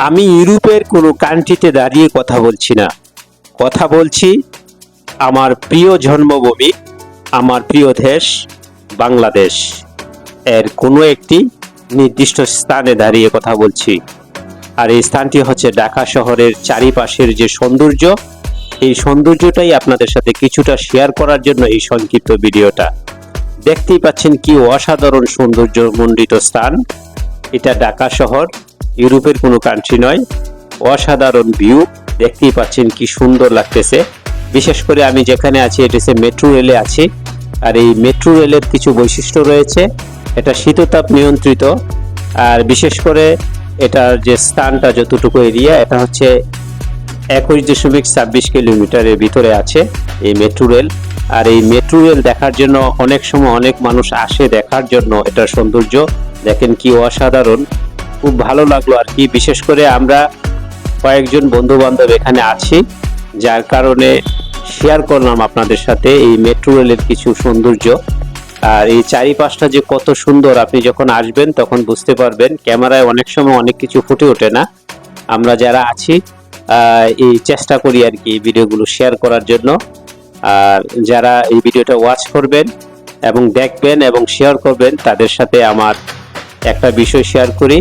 আমি ইউরোপের কোনো কান্ট্রিতে দাঁড়িয়ে কথা বলছি না, কথা বলছি আমার প্রিয় জন্মভূমি, আমার প্রিয় দেশ বাংলাদেশ এর কোনো একটি নির্দিষ্ট স্থানে দাঁড়িয়ে কথা বলছি। আর এই স্থানটি হচ্ছে ঢাকা শহরের চারিপাশের যে সৌন্দর্য, এই সৌন্দর্যটাই আপনাদের সাথে কিছুটা শেয়ার করার জন্য এই সংক্ষিপ্ত ভিডিওটা। দেখতেই পাচ্ছেন কি অসাধারণ সৌন্দর্যমণ্ডিত স্থান। এটা ঢাকা শহর, ইউরোপের কোনো কান্ট্রি নয়। অসাধারণ ভিউ, দেখতেই পাচ্ছেন কি সুন্দর লাগতেছে। বিশেষ করে আমি যেখানে আছি এটা হচ্ছে মেট্রো রেলে আছি। আর এই মেট্রো রেলের কিছু বৈশিষ্ট্য রয়েছে। এটা শীততাপ নিয়ন্ত্রিত, আর বিশেষ করে এটার যে স্থানটা যতটুকু এরিয়া, এটা হচ্ছে 21.26 কিলোমিটারের ভিতরে আছে এই মেট্রো রেল। আর এই মেট্রো রেল দেখার জন্য অনেক সময় অনেক মানুষ আসে দেখার জন্য। এটার সৌন্দর্য দেখেন কি অসাধারণ, খুব ভালো লাগলো আর কি। বিশেষ করে আমরা কয়েকজন বন্ধু বান্ধব এখানে আছি, যার কারণে শেয়ার করলাম আপনাদের সাথে এই মেট্রো রেলের কিছু সৌন্দর্য। আর এই চারিপাশটা যে কত সুন্দর, আপনি যখন আসবেন তখন বুঝতে পারবেন। ক্যামেরায় অনেক সময় অনেক কিছু ফুটে ওঠে না। আমরা যারা আছি এই চেষ্টা করি আর কি ভিডিওগুলো শেয়ার করার জন্য। আর যারা এই ভিডিওটা ওয়াচ করবেন এবং দেখবেন এবং শেয়ার করবেন, তাদের সাথে আমার একটা বিষয় শেয়ার করি।